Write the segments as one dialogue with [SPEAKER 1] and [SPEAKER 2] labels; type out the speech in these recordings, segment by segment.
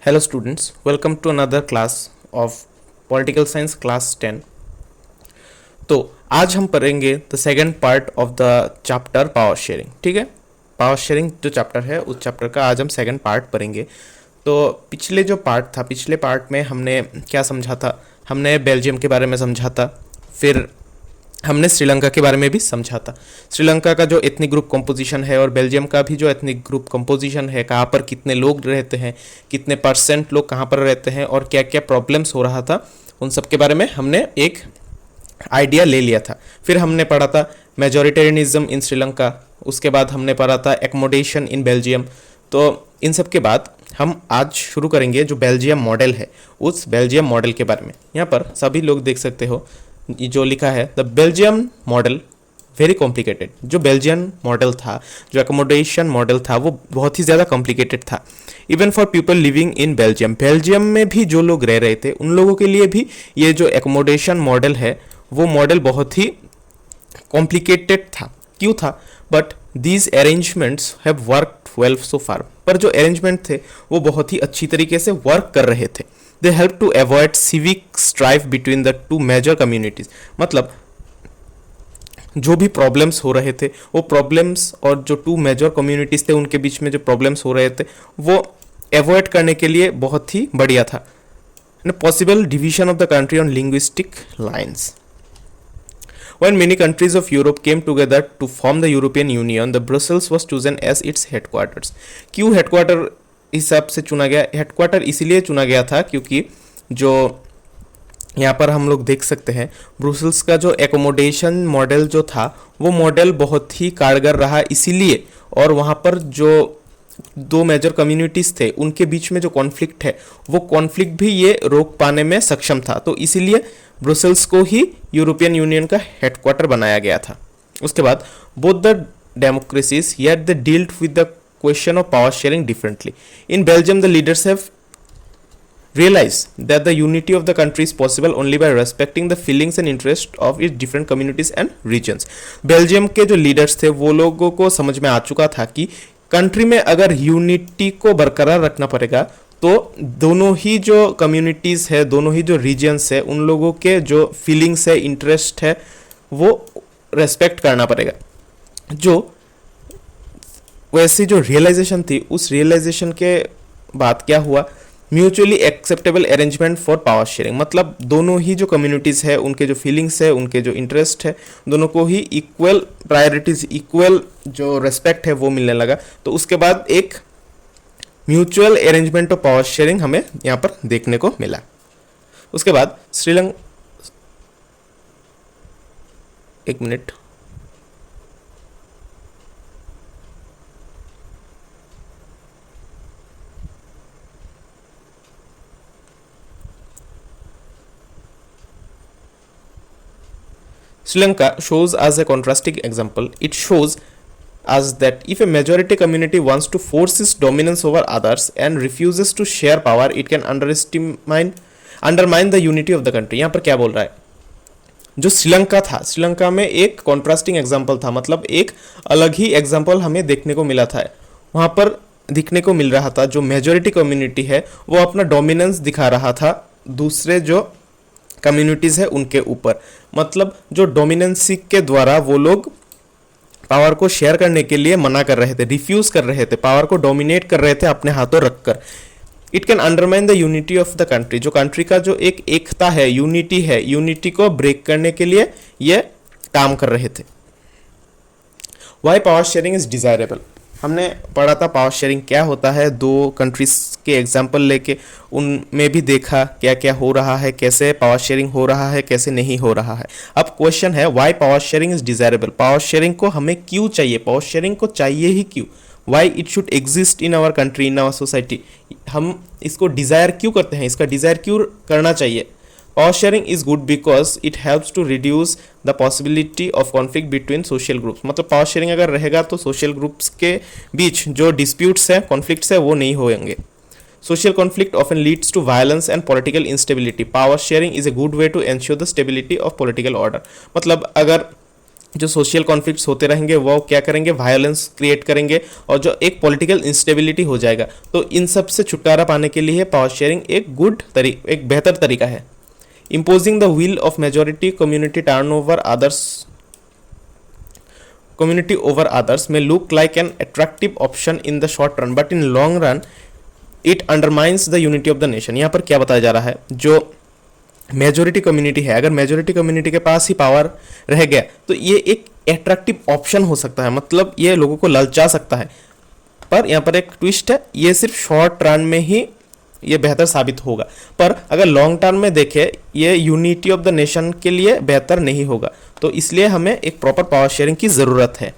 [SPEAKER 1] Hello students, welcome to another class of Political Science class 10। तो आज हम पढ़ेंगे the second part of the chapter power sharing. ठीक है, पावर शेयरिंग जो चैप्टर है उस चैप्टर का आज हम सेकेंड पार्ट पढ़ेंगे। तो पिछले जो पार्ट था, पिछले पार्ट में हमने क्या समझा था, हमने बेल्जियम के बारे में समझा था, फिर हमने श्रीलंका के बारे में भी समझा था। श्रीलंका का जो एथनिक ग्रुप कंपोजिशन है और बेल्जियम का भी जो एथनिक ग्रुप कंपोजिशन है, कहाँ पर कितने लोग रहते हैं, कितने परसेंट लोग कहाँ पर रहते हैं और क्या क्या प्रॉब्लम्स हो रहा था, उन सब के बारे में हमने एक आइडिया ले लिया था। फिर हमने पढ़ा था मेजोरिटेरियनिज्म इन श्रीलंका, उसके बाद हमने पढ़ा था एकोमोडेशन इन बेल्जियम। तो इन सब के बाद हम आज शुरू करेंगे जो बेल्जियम मॉडल है, उस बेल्जियम मॉडल के बारे में। यहाँ पर सभी लोग देख सकते हो जो लिखा है the Belgium model very complicated. जो बेल्जियन मॉडल था, जो एकोमोडेशन मॉडल था, वो बहुत ही ज़्यादा कॉम्प्लिकेटेड था। Even for people living in Belgium, Belgium में भी जो लोग रह रहे थे उन लोगों के लिए भी ये जो एकोमोडेशन मॉडल है वो मॉडल बहुत ही कॉम्प्लिकेटेड था। क्यों था? But these arrangements have worked well so far. पर जो अरेंजमेंट थे वो बहुत ही अच्छी तरीके से वर्क कर रहे थे। They help to avoid civic strife between the two major communities. मतलब जो भी प्रॉब्लम्स हो रहे थे वो प्रॉब्लम्स और जो टू मेजर कम्युनिटीज थे उनके बीच में जो प्रॉब्लम्स हो रहे थे वो अवॉइड करने के लिए बहुत ही बढ़िया था। Possible division of the country on linguistic lines. When many countries of Europe came together to form the European Union, the Brussels was chosen as its headquarters। क्यों हेडक्वार्टर हिसाब से चुना गया? हेडक्वार्टर इसीलिए चुना गया था क्योंकि जो यहाँ पर हम लोग देख सकते हैं ब्रुसेल्स का जो एकोमोडेशन मॉडल जो था वो मॉडल बहुत ही कारगर रहा इसीलिए, और वहाँ पर जो दो मेजर कम्युनिटीज़ थे उनके बीच में जो कॉन्फ्लिक्ट है वो कॉन्फ्लिक्ट भी ये रोक पाने में सक्षम था। तो इसीलिए ब्रुसेल्स को ही यूरोपियन यूनियन का हेडक्वार्टर बनाया गया था। उसके बाद both the democracies yet they dealt with the question of power sharing differently. In Belgium the leaders have realized that the unity of the country is possible only by respecting the feelings and interests of its different communities and regions। Belgium के जो leaders थे वो लोगों को समझ में आ चुका था कि कंट्री में अगर यूनिटी को बरकरार रखना पड़ेगा तो दोनों ही जो कम्युनिटीज़ है, दोनों ही जो रीजन्स है, उन लोगों के जो फीलिंग्स है, इंटरेस्ट है, वो रेस्पेक्ट करना पड़ेगा। जो वैसी जो रियलाइजेशन थी उस रियलाइजेशन के बाद क्या हुआ? Mutually acceptable arrangement for power sharing. मतलब दोनों ही जो कम्युनिटीज़ है उनके जो फीलिंग्स है, उनके जो इंटरेस्ट है, दोनों को ही इक्वल प्रायोरिटीज, इक्वल जो रेस्पेक्ट है वो मिलने लगा। तो उसके बाद एक mutual arrangement of power sharing हमें यहाँ पर देखने को मिला। उसके बाद श्रीलंका, एक minute, Sri Lanka shows as a contrasting example. It shows us that if a majority community wants to force its dominance over others and refuses to share power, it can undermine the unity of the country। यहाँ पर क्या बोल रहा है? जो श्रीलंका था, श्रीलंका में एक कॉन्ट्रास्टिंग एग्जाम्पल था, मतलब एक अलग ही एग्जाम्पल हमें देखने को मिला था। वहाँ पर दिखने को मिल रहा था जो मेजॉरिटी कम्युनिटी है वो अपना डोमिनेंस दिखा रहा था दूसरे जो कम्युनिटीज़ है उनके ऊपर। मतलब जो डोमिनेंसी के द्वारा वो लोग पावर को शेयर करने के लिए मना कर रहे थे, रिफ्यूज कर रहे थे, पावर को डोमिनेट कर रहे थे अपने हाथों रखकर। It can undermine the unity of the country. जो कंट्री का जो एक एकता है, यूनिटी है, यूनिटी को ब्रेक करने के लिए ये काम कर रहे थे। Why power sharing is desirable. हमने पढ़ा था पावर शेयरिंग क्या होता है, दो कंट्रीज के एग्जाम्पल लेके उनमें भी देखा क्या क्या हो रहा है, कैसे पावर शेयरिंग हो रहा है, कैसे नहीं हो रहा है। अब क्वेश्चन है why power sharing is desirable. Power sharing को हमें क्यों चाहिए? पावर शेयरिंग को चाहिए ही क्यों? Why it should exist in our country, in our society. हम इसको डिज़ायर क्यों करते हैं, इसका डिज़ायर क्यों करना चाहिए? Power sharing is good because it helps to reduce the possibility of conflict between social groups. मतलब पावर शेयरिंग अगर रहेगा तो सोशल ग्रुप्स के बीच जो डिस्प्यूट्स हैं, कॉन्फ्लिक्ट्स है, वो नहीं होंगे। Social conflict often leads to violence and political instability. Power sharing is a good way to ensure the stability of political order. मतलब अगर जो सोशल कॉन्फ्लिक्ट्स होते रहेंगे वो क्या करेंगे, वायलेंस क्रिएट करेंगे और जो एक पॉलिटिकल इंस्टेबिलिटी हो जाएगा। तो इन सब से छुटकारा पाने के लिए पावर शेयरिंग एक बेहतर तरीका है। Imposing the will of majority community over others may look like an attractive option in the short run, but in long run it undermines the unity of the nation। यहाँ पर क्या बताया जा रहा है, जो मेजोरिटी कम्युनिटी है, अगर मेजोरिटी कम्युनिटी के पास ही पावर रह गया तो ये एक अट्रैक्टिव ऑप्शन हो सकता है, मतलब ये लोगों को ललचा सकता है। पर यहाँ पर एक ट्विस्ट है, ये सिर्फ शॉर्ट रन में ही ये बेहतर साबित होगा, पर अगर लॉन्ग टर्म में देखें ये यूनिटी ऑफ द नेशन के लिए बेहतर नहीं होगा। तो इसलिए हमें एक प्रॉपर पावर शेयरिंग की ज़रूरत है।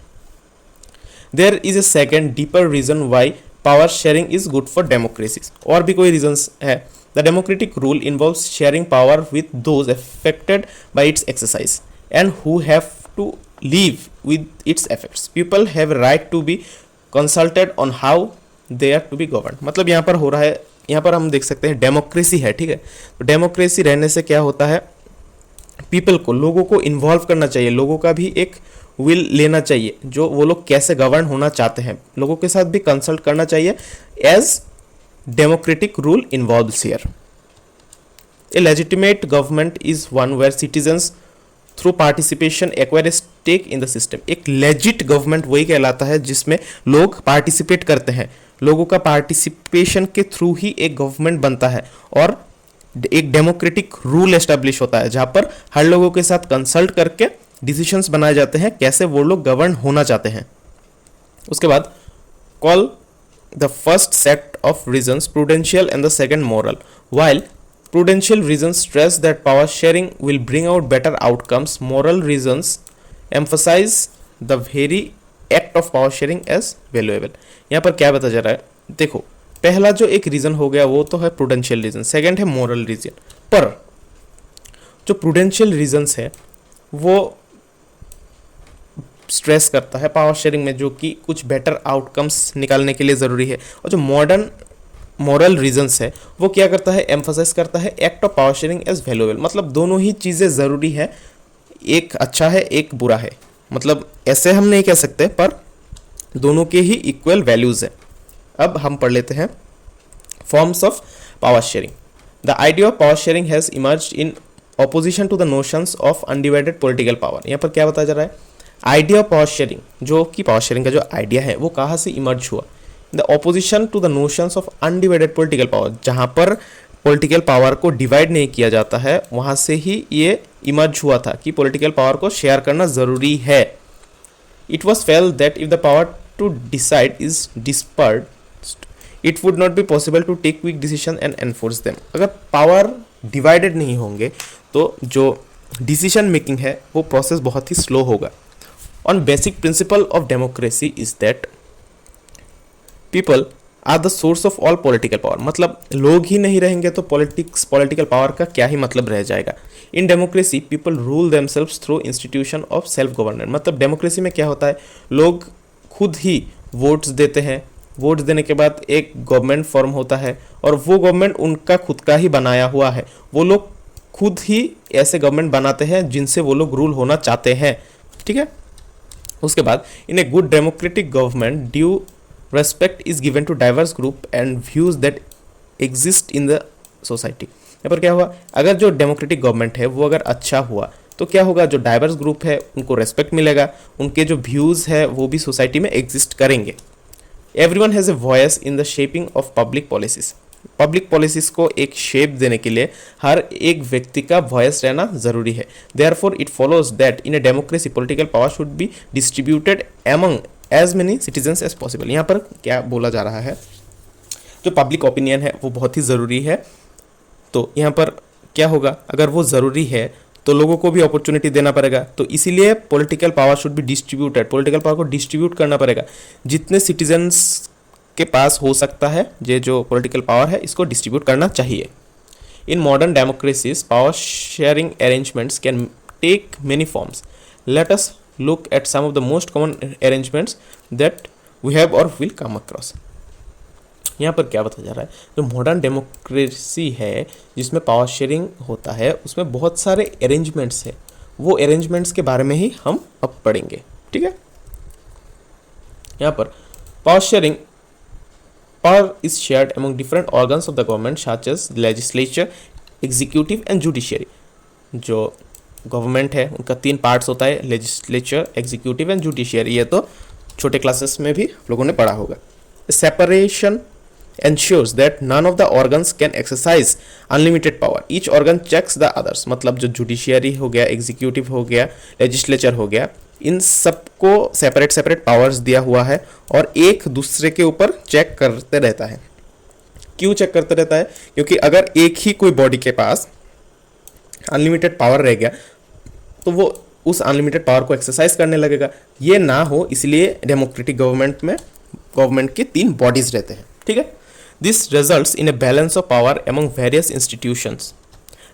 [SPEAKER 1] There is a second deeper reason why power sharing is good for democracies. और भी कोई रीजंस है। The democratic rule involves sharing power with those affected by its exercise and who have to live with its effects. People have a right to be consulted on how they are to be governed। मतलब यहाँ पर हो रहा है, यहाँ पर हम देख सकते हैं डेमोक्रेसी है, ठीक है। तो डेमोक्रेसी रहने से क्या होता है, पीपल को, लोगों को इन्वॉल्व करना चाहिए, लोगों का भी एक विल लेना चाहिए, जो वो लोग कैसे गवर्न होना चाहते हैं, लोगों के साथ भी कंसल्ट करना चाहिए as democratic rule involves here. A legitimate government is one where citizens through participation acquire stake in the system. एक लेजिट गवर्नमेंट वही कहलाता है जिसमें लोग पार्टिसिपेट करते हैं, लोगों का पार्टिसिपेशन के थ्रू ही एक गवर्नमेंट बनता है और एक डेमोक्रेटिक रूल एस्टेब्लिश होता है जहां पर हर लोगों के साथ कंसल्ट करके डिसीजंस बनाए जाते हैं कैसे वो लोग गवर्न होना चाहते हैं। उसके बाद call the first set of reasons prudential and the second moral. While prudential reasons stress that power sharing will bring out better outcomes, moral reasons emphasize the very act of power sharing as valuable। यहाँ पर क्या बताया जा रहा है, देखो पहला जो एक रीज़न हो गया वो तो है प्रूडेंशियल रीजन, सेकंड है मोरल रीजन। पर जो प्रूडेंशियल रीजंस है वो स्ट्रेस करता है पावर शेयरिंग में, जो कि कुछ बेटर आउटकम्स निकालने के लिए ज़रूरी है। और जो मॉरल रीजंस है वो क्या करता है, एम्फसाइज करता है act of power sharing as valuable. मतलब दोनों ही चीज़ें ज़रूरी है, एक अच्छा है एक बुरा है, मतलब ऐसे हम नहीं कह सकते, पर दोनों के ही इक्वल वैल्यूज़ है। अब हम पढ़ लेते हैं forms of power sharing. The idea of power sharing has emerged in opposition to the notions of undivided political power. यहाँ पर क्या बताया जा रहा है, आइडिया ऑफ पावर शेयरिंग, जो कि पावर शेयरिंग का जो आइडिया है वो कहाँ से इमर्ज हुआ, the opposition to the notions of undivided political power. जहाँ पर पॉलिटिकल पावर को डिवाइड नहीं किया जाता है वहाँ से ही ये इमर्ज हुआ था कि पॉलिटिकल पावर को शेयर करना ज़रूरी है। It was felt that if the power to decide is dispersed it would not be possible to take quick decision and enforce them. अगर पावर डिवाइडेड नहीं होंगे तो जो डिसीजन मेकिंग है वो प्रोसेस बहुत ही स्लो होगा। On basic principle of democracy is that people are the source of all political power. मतलब लोग ही नहीं रहेंगे तो पॉलिटिकल पावर का क्या ही मतलब रह जाएगा। In democracy people rule themselves through institution of self government. मतलब डेमोक्रेसी में क्या होता है, लोग खुद ही वोट्स देते हैं, वोट्स देने के बाद एक गवर्नमेंट फॉर्म होता है और वो गवर्नमेंट उनका खुद का ही बनाया हुआ है, वो लोग खुद ही ऐसे गवर्नमेंट बनाते हैं जिनसे वो लोग रूल होना चाहते हैं, ठीक है। उसके बाद in a good democratic government due respect is given to diverse group and views that exist in the society. यहाँ पर क्या हुआ, अगर जो डेमोक्रेटिक गवर्नमेंट है वो अगर अच्छा हुआ तो क्या होगा, जो डाइवर्स ग्रुप है उनको रेस्पेक्ट मिलेगा, उनके जो व्यूज़ है वो भी सोसाइटी में एग्जिस्ट करेंगे। Everyone has a voice in the shaping of public policies. Public policies को एक शेप देने के लिए हर एक व्यक्ति का वॉइस रहना ज़रूरी है। Therefore it follows that in a democracy political power should be distributed among as many citizens as possible. यहाँ पर क्या बोला जा रहा है, जो पब्लिक ओपिनियन है वो बहुत ही ज़रूरी है। तो यहाँ पर क्या होगा, अगर वो ज़रूरी है तो लोगों को भी अपॉर्चुनिटी देना पड़ेगा, तो इसीलिए political power should be distributed. Political power को डिस्ट्रीब्यूट करना पड़ेगा, जितने सिटीजन्स के पास हो सकता है ये जो पॉलिटिकल पावर है इसको डिस्ट्रीब्यूट करना चाहिए। In modern democracies power sharing arrangements can take many forms. Let us look at some of the most common arrangements that we have or will come across। यहाँ पर क्या बताया जा रहा है, जो मॉडर्न डेमोक्रेसी है जिसमें पावर शेयरिंग होता है उसमें बहुत सारे अरेंजमेंट्स है, वो अरेंजमेंट्स के बारे में ही हम अब पढ़ेंगे। ठीक है, यहाँ पर power sharing, power is shared among different organs of the government such as legislature, executive and judiciary. जो गवर्नमेंट है उनका 3 पार्ट्स होता है, लेजिस्लेचर, एग्जीक्यूटिव एंड जुडिशियरी। ये तो छोटे क्लासेस में भी लोगों ने पढ़ा होगा। Separation ensures that none of the organs can exercise unlimited power. Each organ checks the others. मतलब जो जुडिशियरी हो गया, एग्जीक्यूटिव हो गया, लेजिस्लेचर हो गया, इन सबको सेपरेट सेपरेट पावर्स दिया हुआ है और एक दूसरे के ऊपर चेक करते रहता है। क्यों चेक करते रहता है? क्योंकि अगर एक ही कोई बॉडी के पास अनलिमिटेड पावर रह गया तो वो उस अनलिमिटेड पावर को एक्सरसाइज करने लगेगा। ये ना हो इसलिए डेमोक्रेटिक गवर्नमेंट के 3 बॉडीज रहते हैं। ठीक है, this results in a balance of power among various institutions.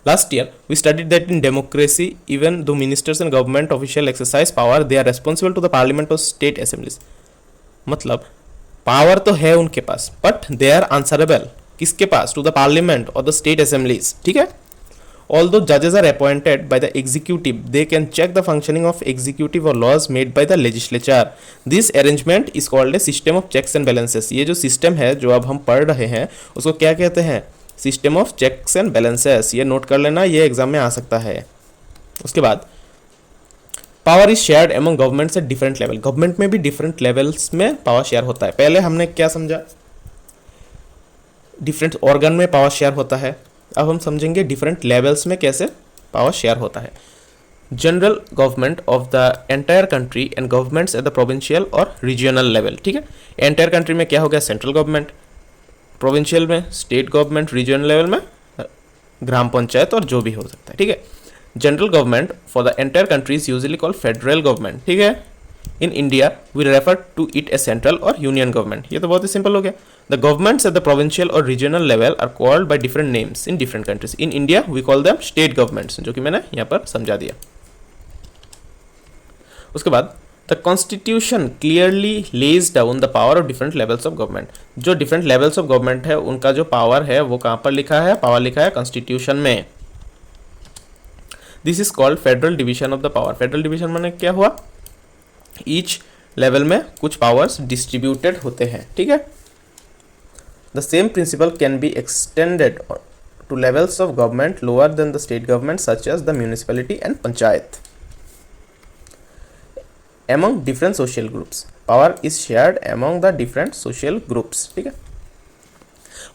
[SPEAKER 1] Last year we studied that in democracy, even though ministers and government officials exercise power, they are responsible to the parliament or state assemblies. मतलब power तो है उनके पास, but they are answerable किसके पास? to the parliament or the state assemblies. ठीक है, although judges are appointed by the executive, they can check the functioning of executive or laws made by the legislature. This arrangement is called a system of checks and balances. ये जो system है जो अब हम पढ़ रहे हैं उसको क्या कहते हैं? System of checks and balances. ये नोट कर लेना, ये एग्जाम में आ सकता है। उसके बाद power is shared among governments at different level. Government में भी डिफरेंट लेवल्स में पावर शेयर होता है। पहले हमने क्या समझा? डिफरेंट ऑर्गन में पावर शेयर होता है। अब हम समझेंगे डिफरेंट लेवल्स में कैसे पावर शेयर होता है। General government of the entire country and governments at the provincial और रीजनल लेवल। ठीक है, एंटायर कंट्री में क्या हो गया? सेंट्रल गवर्नमेंट, प्रोविंशियल में स्टेट गवर्नमेंट, रीजनल लेवल में ग्राम पंचायत और जो भी हो सकता है। ठीक है, general government for the entire country is usually called federal government. ठीक है, in India we refer to it as central और यूनियन गवर्नमेंट। ये तो बहुत ही सिंपल हो गया। The governments at the provincial और regional level are called by different names in different countries. In India we call them state governments, जो कि मैंने यहाँ पर समझा दिया। उसके बाद the constitution clearly lays down the power of different levels of government. जो डिफरेंट लेवल्स ऑफ गवर्नमेंट है उनका जो पावर है वो कहाँ पर लिखा है? पावर लिखा है कॉन्स्टिट्यूशन में। This is called federal division of the power. Federal division माने क्या हुआ? ईच लेवल में कुछ पावर्स डिस्ट्रीब्यूटेड होते हैं। ठीक है, the same principle can be extended to levels of government lower than the state government such as the municipality and panchayat. Among different social groups, power is shared among the different social groups. ठीक है,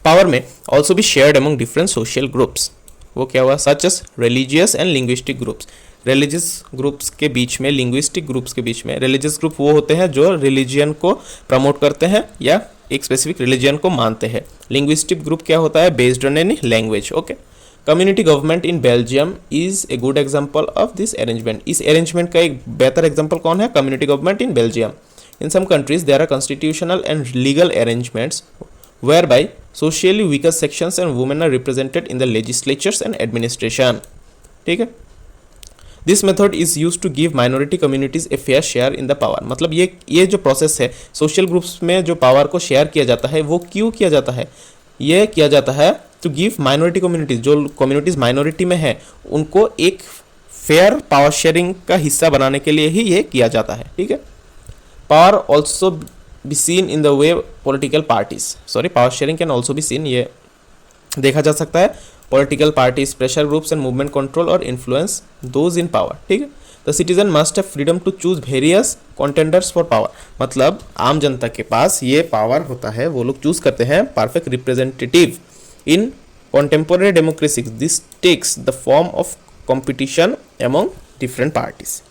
[SPEAKER 1] power में also be shared among different social groups. वो क्या हुआ? Such as religious and linguistic groups. Religious groups के बीच में, linguistic groups के बीच में। रिलीजियस ग्रुप वो होते हैं जो रिलीजियन को प्रमोट करते हैं या एक स्पेसिफिक रिलीजियन को मानते हैं। लिंग्विस्टिक ग्रुप क्या होता है? Based on any language. Okay, community government in Belgium is a good example of this arrangement. इस अरेंजमेंट का एक बेहतर एग्जाम्पल कौन है? Community government in Belgium. In some countries there are constitutional and legal arrangements whereby socially weaker sections and women are represented in the legislatures and administration. ठीक है, this method is use to give minority communities a fair share in the power. मतलब ये जो process है, social groups में जो power को share किया जाता है वो क्यों किया जाता है? ये किया जाता है टू गिव माइनॉरिटी कम्युनिटीज, जो कम्युनिटीज माइनॉरिटी में है उनको एक फेयर पावर शेयरिंग का हिस्सा बनाने के लिए ही ये किया जाता है। ठीक है, power also be seen in the way political parties, power sharing can also be seen, ये देखा जा सकता है political parties, pressure groups and movement control और इन्फ्लुएंस दोज इन पावर। ठीक है, the citizen must have freedom to choose various contenders for power. मतलब आम जनता के पास ये पावर होता है, वो लोग चूज करते हैं perfect representative. In contemporary democracies this takes the form of competition among different parties.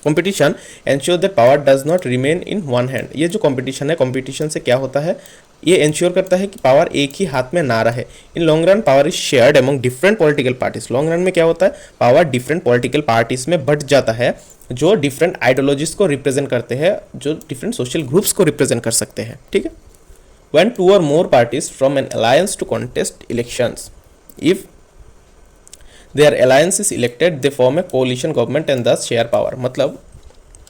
[SPEAKER 1] Competition ensure that power does not remain in one hand. ये जो competition है, competition से क्या होता है? ये ensure करता है कि पावर एक ही हाथ में ना रहे। In long run power is shared among different political parties. Long run में क्या होता है? पावर डिफरेंट पॉलिटिकल पार्टीज में बट जाता है जो डिफरेंट आइडियोलॉजीज को रिप्रेजेंट करते हैं, जो डिफरेंट सोशल ग्रुप्स को रिप्रेजेंट कर सकते हैं। ठीक है, when two or more parties from an alliance to contest elections, if their alliance is elected they form a coalition government and thus share power. मतलब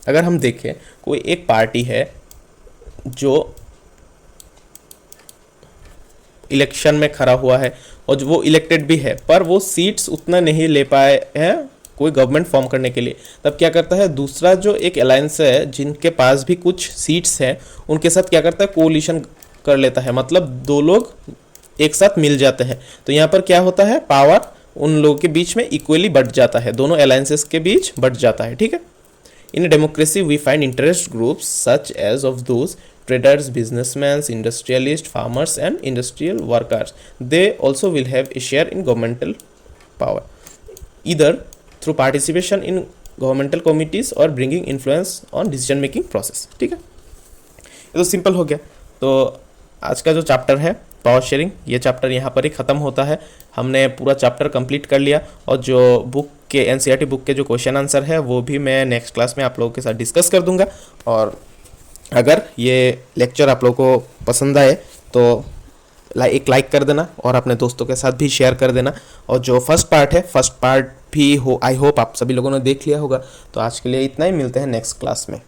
[SPEAKER 1] अगर हम देखें कोई एक पार्टी है जो इलेक्शन में खड़ा हुआ है और वो इलेक्टेड भी है पर वो सीट्स उतना नहीं ले पाए हैं कोई गवर्नमेंट फॉर्म करने के लिए, तब क्या करता है दूसरा जो एक अलायंस है जिनके पास भी कुछ सीट्स हैं उनके साथ क्या करता है कोलिशन कर लेता है, मतलब दो लोग एक साथ मिल जाते हैं। तो यहाँ पर क्या होता है पावर उन लोगों के बीच में इक्वली बढ़ जाता है, दोनों अलायंसेस के बीच बढ़ जाता है, ठीक है। In a democracy we find interest groups such as of those traders, businessmen, industrialists, farmers and industrial workers. They also will have a share in governmental power, either through participation in governmental committees or bringing influence on decision making process, ठीक है। ये तो simple हो गया। तो आज का जो चैप्टर है पावर शेयरिंग, ये चैप्टर यहाँ पर ही ख़त्म होता है। हमने पूरा चैप्टर कंप्लीट कर लिया और जो बुक के एनसीईआरटी बुक के जो क्वेश्चन आंसर है वो भी मैं नेक्स्ट क्लास में आप लोगों के साथ डिस्कस कर दूंगा। और अगर ये लेक्चर आप लोगों को पसंद आए तो एक लाइक कर देना और अपने दोस्तों के साथ भी शेयर कर देना। और जो फर्स्ट पार्ट भी आई होप आप सभी लोगों ने देख लिया होगा। तो आज के लिए इतना ही, मिलते हैं नेक्स्ट क्लास में।